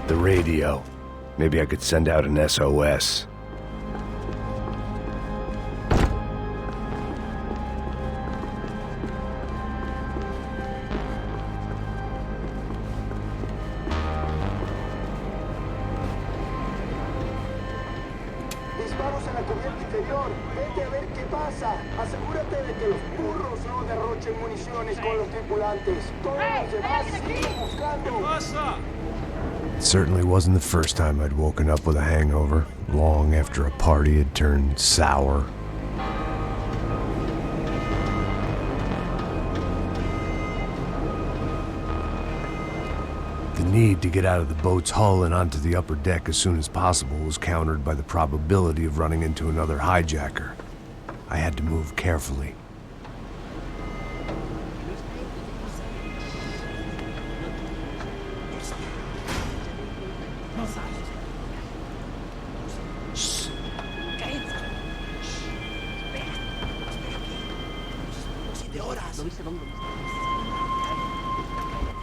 The radio. Maybe I could send out an SOS. Disparos en la cubierta inferior. Vete a ver qué pasa. Asegúrate de que los burros no derrochen municiones con los tripulantes. Todos los demás siguen buscando. It certainly wasn't the first time I'd woken up with a hangover, long after a party had turned sour. The need to get out of the boat's hull and onto the upper deck as soon as possible was countered by the probability of running into another hijacker. I had to move carefully.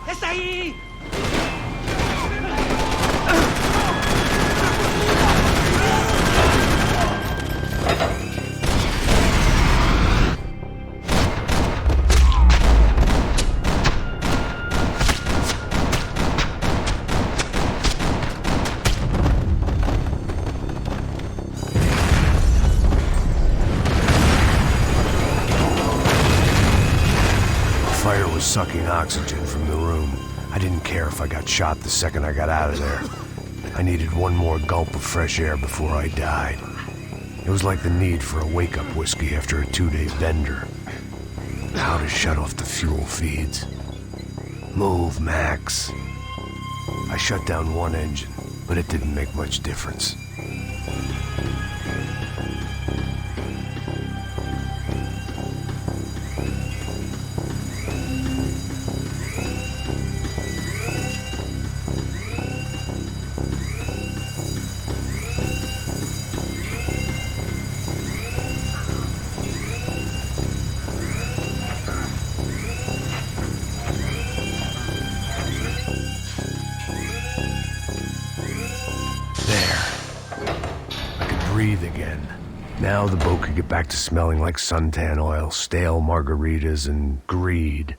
¡Está ahí! Fire was sucking oxygen from the room. I didn't care if I got shot the second I got out of there. I needed one more gulp of fresh air before I died. It was like the need for a wake-up whiskey after a 2-day bender. How to shut off the fuel feeds. Move, Max. I shut down one engine, but it didn't make much difference. Breathe again. Now the boat could get back to smelling like suntan oil, stale margaritas, and greed.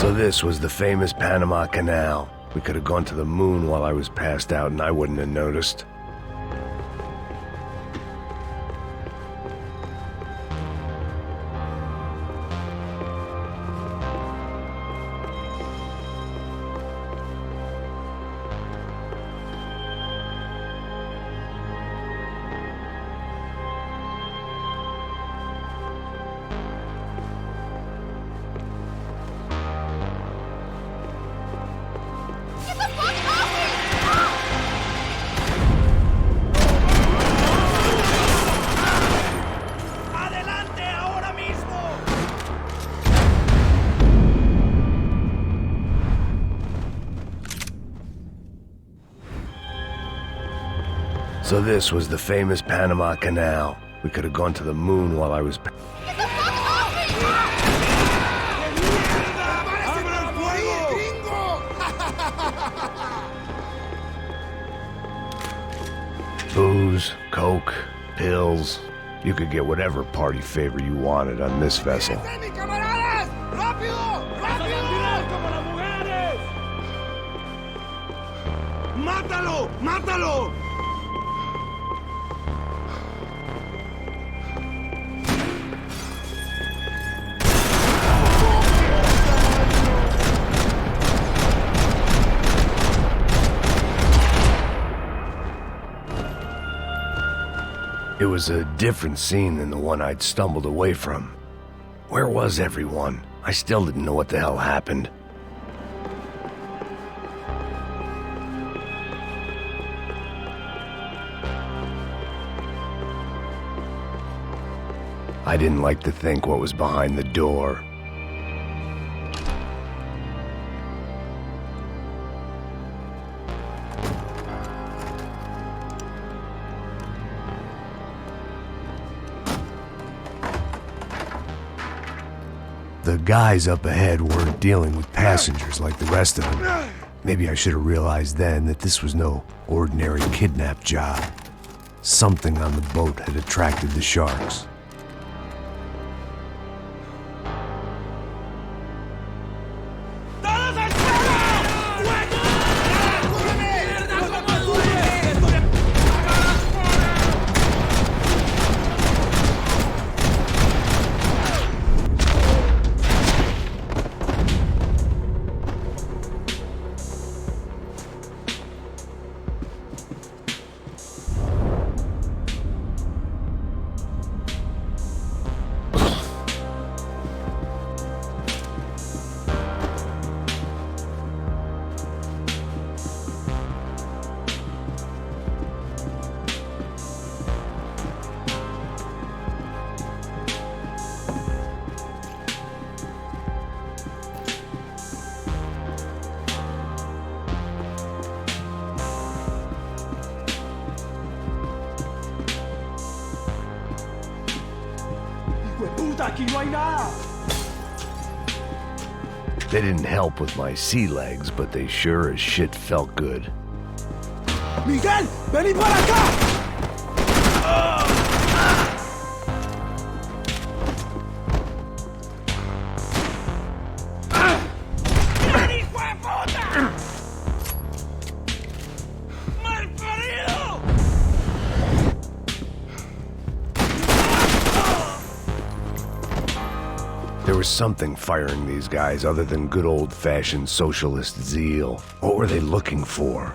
So this was the famous Panama Canal. We could have gone to the moon while I was passed out and I wouldn't have noticed. So this was the famous Panama Canal. We could have gone to the moon while I was... Booze, coke, pills. You could get whatever party favor you wanted on this vessel. ¡Mátalo! ¡Mátalo! It was a different scene than the one I'd stumbled away from. Where was everyone? I still didn't know what the hell happened. I didn't like to think what was behind the door. The guys up ahead weren't dealing with passengers like the rest of them. Maybe I should have realized then that this was no ordinary kidnap job. Something on the boat had attracted the sharks. Aquí no hay nada. They didn't help with my sea legs, but they sure as shit felt good. Miguel, vení para acá. There was something firing these guys other than good old-fashioned socialist zeal. What were they looking for?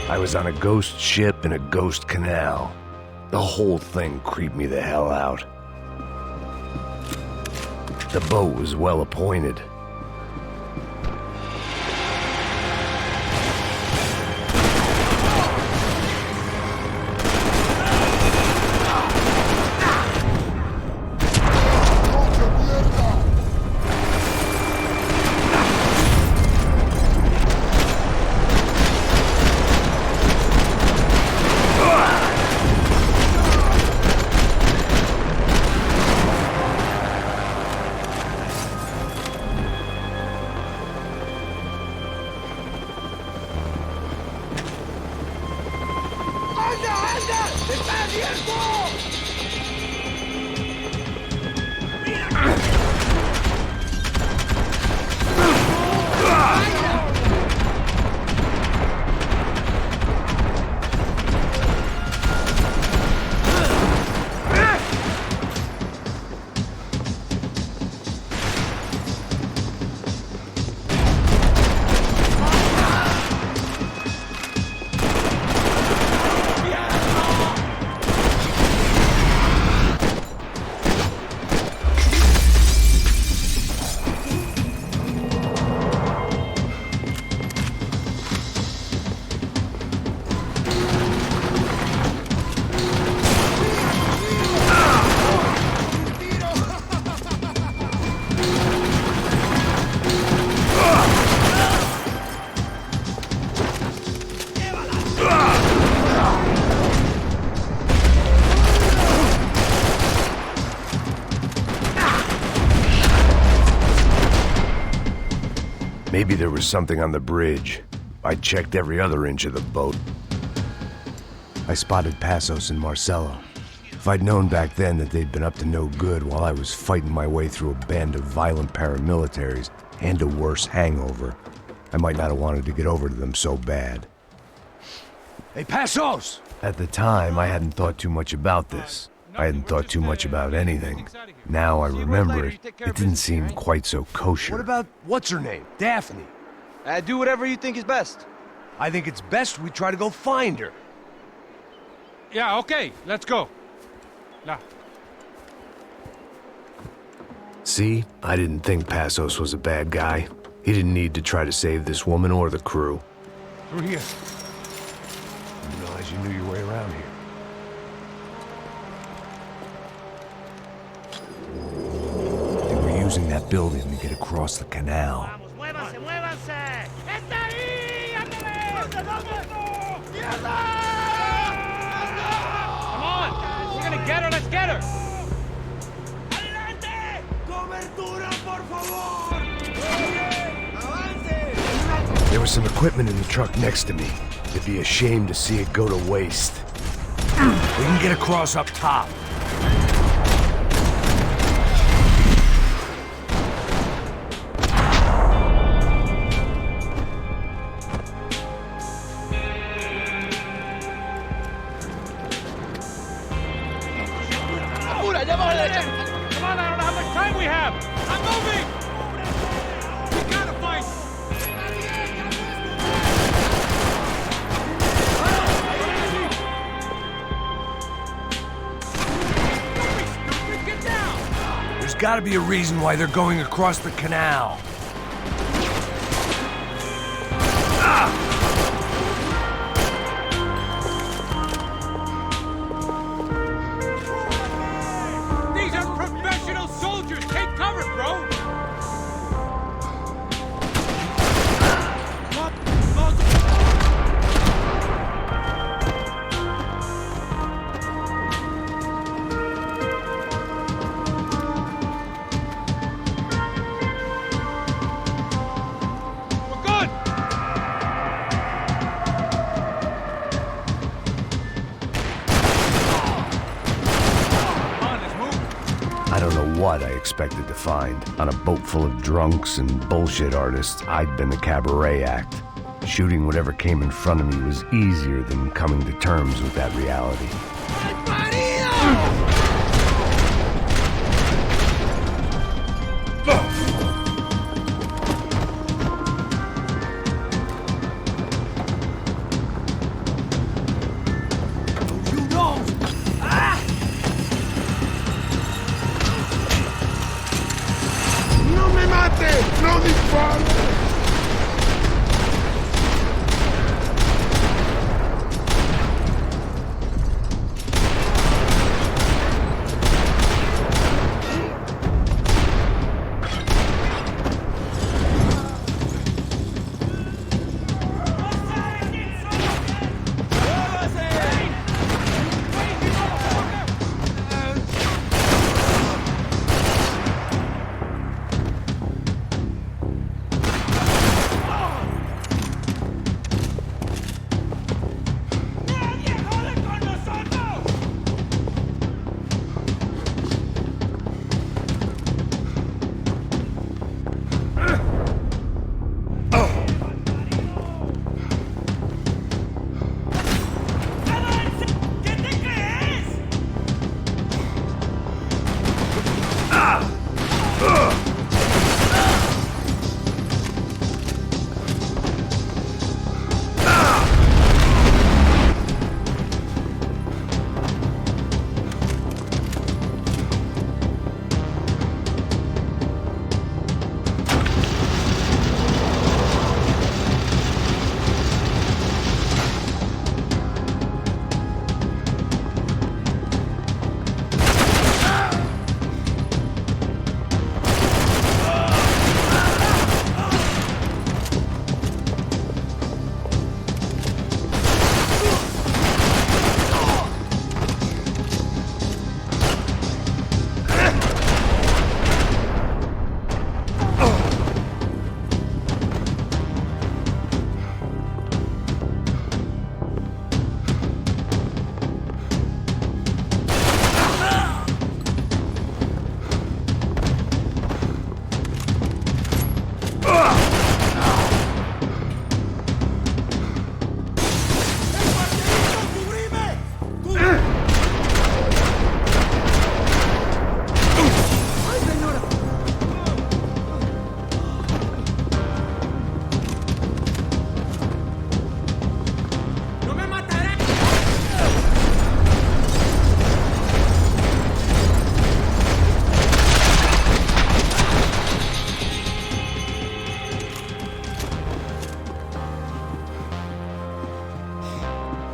I was on a ghost ship in a ghost canal. The whole thing creeped me the hell out. The boat was well appointed. Maybe there was something on the bridge. I checked every other inch of the boat. I spotted Passos and Marcelo. If I'd known back then that they'd been up to no good while I was fighting my way through a band of violent paramilitaries and a worse hangover, I might not have wanted to get over to them so bad. Hey, Passos! At the time, I hadn't thought too much about this. I hadn't thought too much about anything. Now I remember it, it didn't seem quite so kosher. What about what's-her-name? Daphne? Do whatever you think is best. I think it's best we try to go find her. Yeah, okay, let's go. Now. See? I didn't think Passos was a bad guy. He didn't need to try to save this woman or the crew. Through here. Didn't realize you knew your way around here. They were using that building to get across the canal. ¡Muévanse, muévanse! ¡Está ahí! ¡Ándale! ¡Mierda! Come on! We're gonna get her, let's get her! ¡Adelante! ¡Cobertura, por favor! ¡Avance! There was some equipment in the truck next to me. It'd be a shame to see it go to waste. We can get across up top. Come on, I don't know how much time we have! I'm moving! We gotta fight! Get down! There's gotta be a reason why they're going across the canal. These are professional soldiers! Take cover, bro! We're good! Come on, let's move! I don't know what I expected to find. On a boat full of drunks and bullshit artists, I'd been the cabaret act. Shooting whatever came in front of me was easier than coming to terms with that reality. ¡No me mate! ¡No dispare!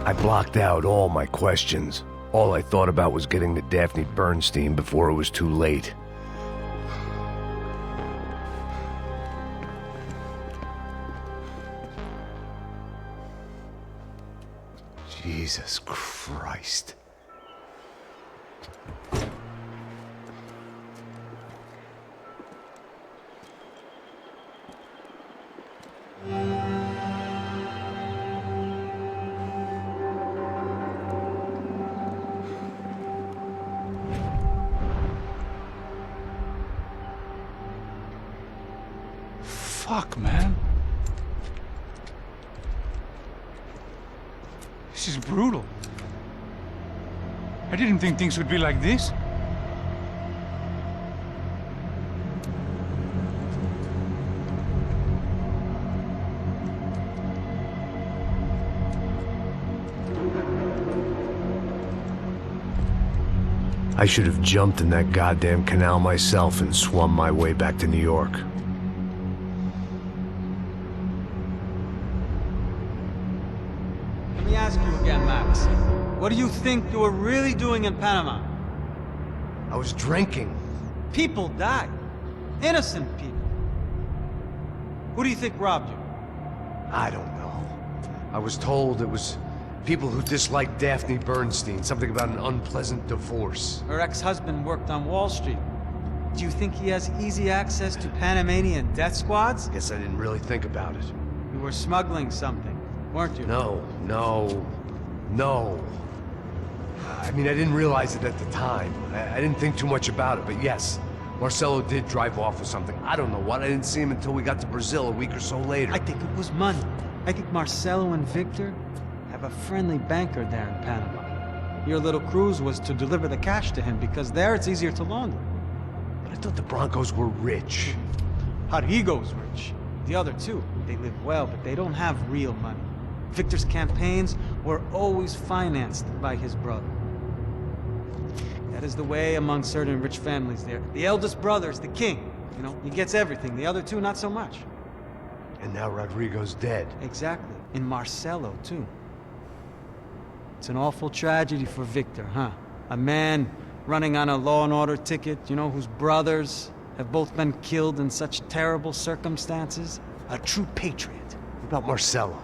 I blocked out all my questions. All I thought about was getting to Daphne Bernstein before it was too late. Jesus Christ. Fuck, man. This is brutal. I didn't think things would be like this. I should have jumped in that goddamn canal myself and swum my way back to New York. Let me ask you again, Max. What do you think you were really doing in Panama? I was drinking. People died. Innocent people. Who do you think robbed you? I don't know. I was told it was people who disliked Daphne Bernstein, something about an unpleasant divorce. Her ex-husband worked on Wall Street. Do you think he has easy access to Panamanian death squads? Guess I didn't really think about it. You were smuggling something, weren't you? No. I mean, I didn't realize it at the time. I didn't think too much about it, but yes, Marcelo did drive off with something. I don't know what. I didn't see him until we got to Brazil a week or so later. I think it was money. I think Marcelo and Victor have a friendly banker there in Panama. Your little cruise was to deliver the cash to him because there it's easier to launder. But I thought the Broncos were rich. Rodrigo's rich. The other two, they live well, but they don't have real money. Victor's campaigns were always financed by his brother. That is the way among certain rich families there. The eldest brother's the king. You know, he gets everything. The other two, not so much. And now Rodrigo's dead. Exactly. And Marcelo, too. It's an awful tragedy for Victor, huh? A man running on a law and order ticket, you know, whose brothers have both been killed in such terrible circumstances. A true patriot. What about Marcelo?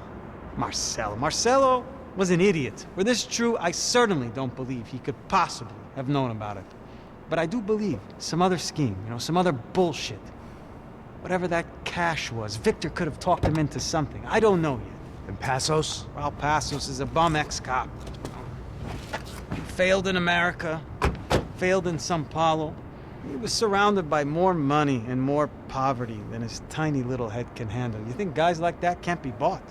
Marcelo was an idiot. Were this true, I certainly don't believe he could possibly have known about it. But I do believe some other scheme, you know, some other bullshit. Whatever that cash was, Victor could have talked him into something. I don't know yet. And Passos? Well, Passos is a bum ex-cop. He failed in America, failed in Sao Paulo. He was surrounded by more money and more poverty than his tiny little head can handle. You think guys like that can't be bought?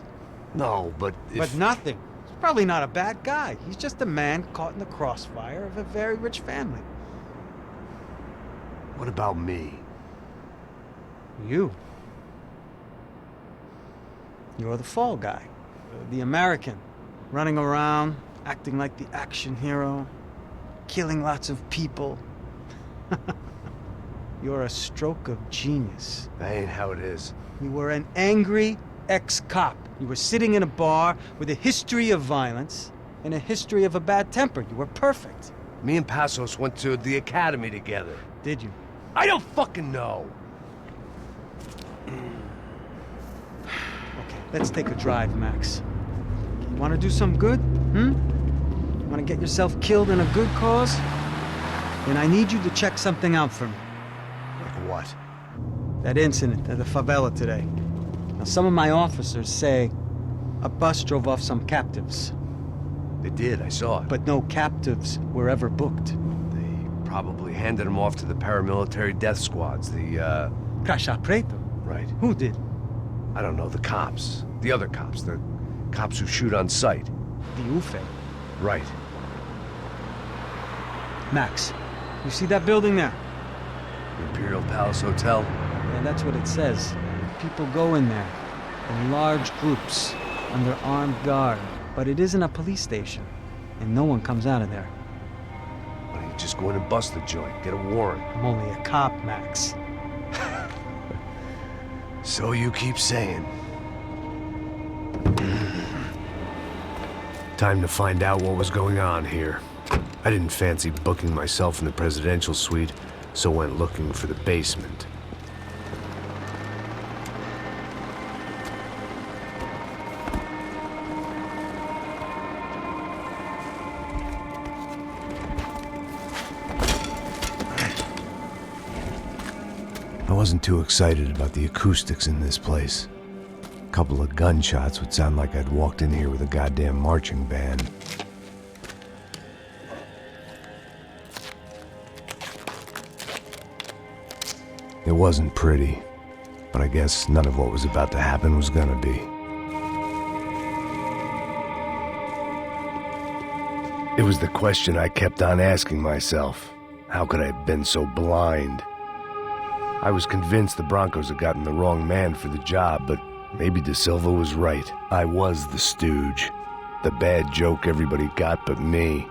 No, but if... But nothing. He's probably not a bad guy. He's just a man caught in the crossfire of a very rich family. What about me? You. You're the fall guy. The American. Running around, acting like the action hero. Killing lots of people. You're a stroke of genius. That ain't how it is. You were an angry ex-cop. You were sitting in a bar with a history of violence and a history of a bad temper. You were perfect. Me and Passos went to the academy together. Did you? I don't fucking know. Okay, let's take a drive, Max. You want to do some good? You want to get yourself killed in a good cause? Then I need you to check something out for me. Like what? That incident at the favela today. Now, some of my officers say a bus drove off some captives. They did, I saw it. But no captives were ever booked. They probably handed them off to the paramilitary death squads, the, Caixa Preto? Right. Who did? I don't know, the cops. The other cops, the cops who shoot on sight. The UFE. Right. Max, you see that building there? The Imperial Palace Hotel? And that's what it says. People go in there in large groups under armed guard. But it isn't a police station, and no one comes out of there. Why don't you just go in and bust the joint, get a warrant? I'm only a cop, Max. So you keep saying. Time to find out what was going on here. I didn't fancy booking myself in the presidential suite, so went looking for the basement. I wasn't too excited about the acoustics in this place. A couple of gunshots would sound like I'd walked in here with a goddamn marching band. It wasn't pretty, but I guess none of what was about to happen was gonna be. It was the question I kept on asking myself. How could I have been so blind? I was convinced the Broncos had gotten the wrong man for the job, but maybe De Silva was right. I was the stooge. The bad joke everybody got but me.